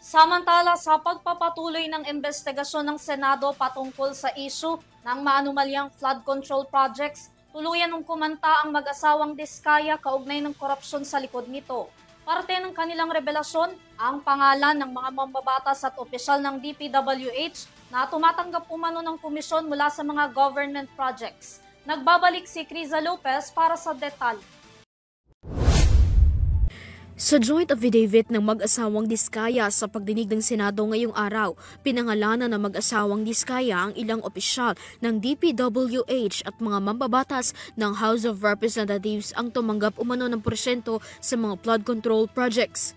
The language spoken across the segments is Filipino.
Samantala sa pagpapatuloy ng investigasyon ng Senado patungkol sa issue ng maanumalyang flood control projects, tuluyan ng kumanta ang mag-asawang Diskaya kaugnay ng korupsyon sa likod nito. Parte ng kanilang revelasyon ang pangalan ng mga mambabatas at opisyal ng DPWH na tumatanggap umano ng komisyon mula sa mga government projects. Nagbabalik si Criza Lopez para sa detalye. Sa joint affidavit ng mag-asawang Diskaya sa pagdinig ng Senado ngayong araw, pinangalanan ng mag-asawang Diskaya ang ilang opisyal ng DPWH at mga mambabatas ng House of Representatives ang tumanggap umano ng porsyento sa mga flood control projects.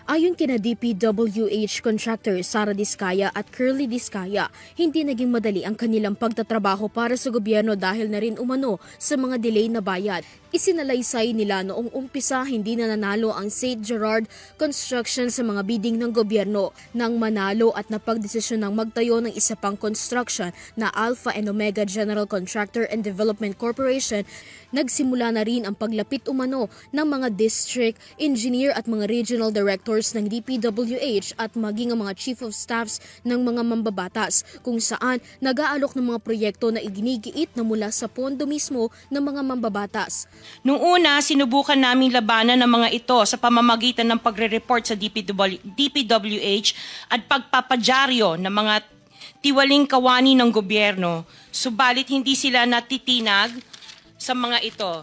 Ayon kina DPWH contractor Sara Diskaya at Curly Diskaya, hindi naging madali ang kanilang pagtatrabaho para sa gobyerno dahil na rin umano sa mga delay na bayad. Isinalaysay nila noong umpisa hindi na nanalo ang St. Gerard Construction sa mga bidding ng gobyerno. Nang manalo at napagdesisyon ng magtayo ng isa pang construction na Alpha and Omega General Contractor and Development Corporation, nagsimula na rin ang paglapit umano ng mga district engineer at mga regional directors ng DPWH at maging ang mga chief of staffs ng mga mambabatas kung saan nag-aalok ng mga proyekto na iginigiit na mula sa pondo mismo ng mga mambabatas. Noong una, sinubukan naming labanan ng mga ito sa pamamagitan ng pagre-report sa DPWH at pagpapadyaryo ng mga tiwaling kawani ng gobyerno. Subalit hindi sila natitinag sa mga ito.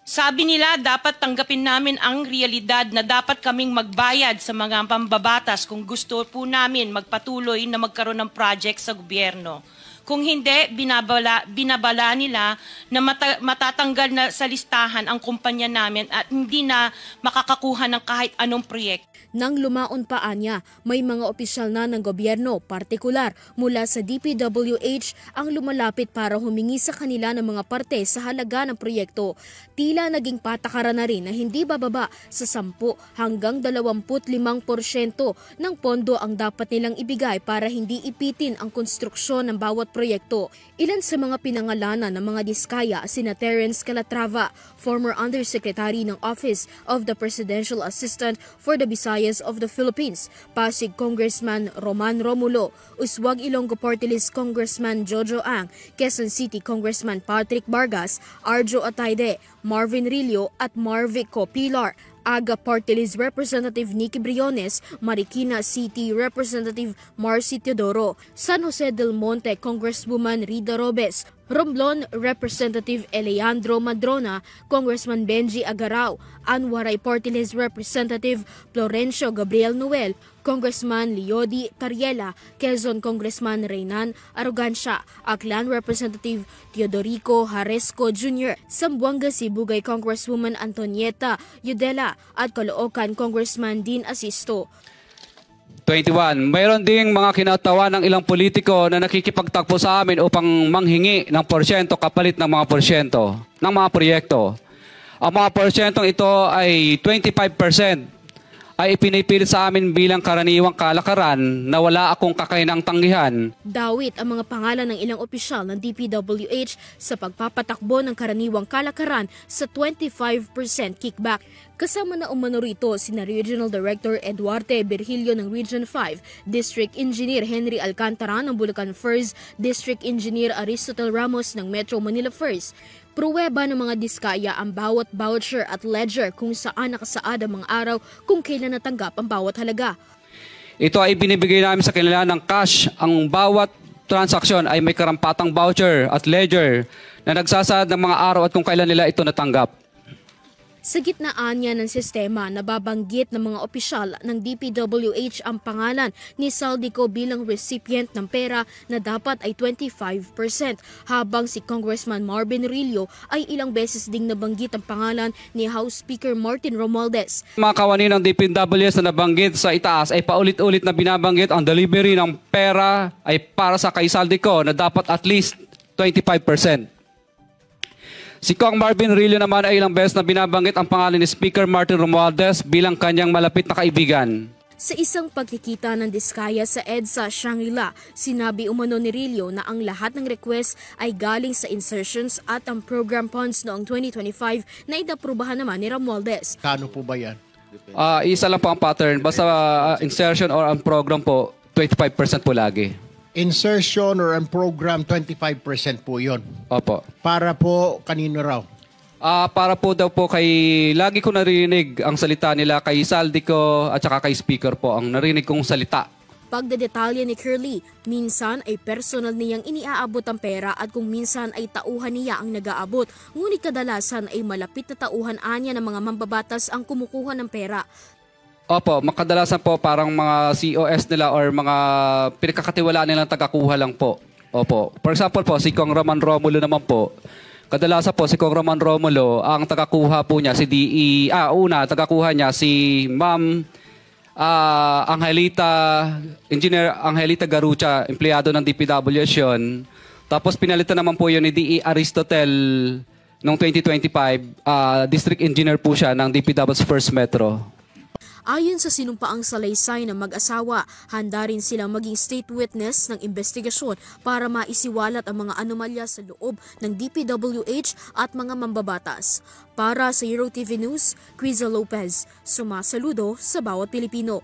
Sabi nila dapat tanggapin namin ang realidad na dapat kaming magbayad sa mga pambabatas kung gusto po namin magpatuloy na magkaroon ng project sa gobyerno. Kung hindi, binabala nila na matatanggal na sa listahan ang kumpanya namin at hindi na makakakuha ng kahit anong proyekto. Nang lumaon pa niya, may mga opisyal na ng gobyerno, partikular mula sa DPWH, ang lumalapit para humingi sa kanila ng mga parte sa halaga ng proyekto. Tila naging patakaran na rin na hindi bababa sa 10 hanggang 25% ng pondo ang dapat nilang ibigay para hindi ipitin ang konstruksyon ng bawat proyekto. Ilan sa mga pinangalanan ng mga Diskaya sina Terence Calatrava, former Undersecretary ng Office of the Presidential Assistant for the Visayas of the Philippines, Pasig Congressman Roman Romulo, Uswag Ilonggo Party List Congressman Jojo Ang, Quezon City Congressman Patrick Vargas, Arjo Atayde, Marvin Rillo at Marvic Copilar, Aga Party List Representative Nicky Briones, Marikina City Representative Marcy Teodoro, San Jose del Monte Congresswoman Rida Robes, Romblon Representative Eleandro Madrona, Congressman Benji Agarao, Anwaray Party List Representative Florencio Gabriel Noel, Congressman Leody Tariela, Quezon Congressman Reynan Arrogancia, Aklan Representative Teodorico Haresco Jr., Zamboanga Sibugay Congresswoman Antonieta Yudela at Caloocan Congressman Dean Asisto. 21. Mayroon ding mga kinatawa ng ilang politiko na nakikipagtakbo sa amin upang manghingi ng porsyento kapalit ng mga porsyento ng mga proyekto. Ang mga porsyentong ito ay 25% ay ipinipilit sa amin bilang karaniwang kalakaran na wala akong kakainang tanggihan. Dawit ang mga pangalan ng ilang opisyal ng DPWH sa pagpapatakbo ng karaniwang kalakaran sa 25% kickback. Kasama na umano rito sina Regional Director Eduarte Virgilio ng Region 5, District Engineer Henry Alcantara ng Bulacan First, District Engineer Aristotle Ramos ng Metro Manila First. Pruweba ng mga Diskaya ang bawat voucher at ledger kung saan nakasaad ang mga araw kung kailan natanggap ang bawat halaga. Ito ay binibigay namin sa kanila ng cash. Ang bawat transaksyon ay may karampatang voucher at ledger na nagsasaad ng mga araw at kung kailan nila ito natanggap. Sa gitnaan niya ng sistema, nababanggit ng mga opisyal ng DPWH ang pangalan ni Saldico bilang recipient ng pera na dapat ay 25%, habang si Congressman Marvin Rillo ay ilang beses ding nabanggit ang pangalan ni House Speaker Martin Romualdez. Mga kawani ng DPWH na nabanggit sa itaas ay paulit-ulit na binabanggit ang delivery ng pera ay para sa kay Saldico na dapat at least 25%. Si Kong Marvin Rillo naman ay ilang beses na binabanggit ang pangalan ni Speaker Martin Romualdez bilang kanyang malapit na kaibigan. Sa isang pagkikita ng Diskaya sa EDSA Shangri-La, sinabi umano ni Rillo na ang lahat ng request ay galing sa insertions at ang program funds noong 2025 na inaprubahan naman ni Romualdez. Kano po ba yan? Isa lang po ang pattern. Basta insertion or ang program po, 25% po lagi. Insertion or ang program, 25% po yun. Opo. Para po kanino raw? Para po daw po kay, lagi ko narinig ang salita nila kay Saldico at saka kay Speaker po, ang narinig kong salita. Pagdedetalye ni Curly, minsan ay personal niyang iniaabot ang pera at kung minsan ay tauhan niya ang nag-aabot. Ngunit kadalasan ay malapit na tauhan anya ng mga mambabatas ang kumukuha ng pera. Opo, makadalasan po parang mga COS nila or mga pinagkakatiwalaan nilang tagakuha lang po. Opo. For example po, si Kong Roman Romulo naman po. Kadalasan po si Kong Roman Romulo, ang tagakuha po niya si tagakuha niya si Ma'am Engineer Angelita Garucha, empleyado ng DPWH yun. Tapos pinalitan naman po yun ni D.E. Aristotel noong 2025. District Engineer po siya ng DPWH First Metro. Ayon sa sinumpaang salaysay ng mag-asawa, handa rin silang maging state witness ng investigasyon para maisiwalat ang mga anomalya sa loob ng DPWH at mga mambabatas. Para sa Hero TV News, Criza Lopez, sumasaludo sa bawat Pilipino.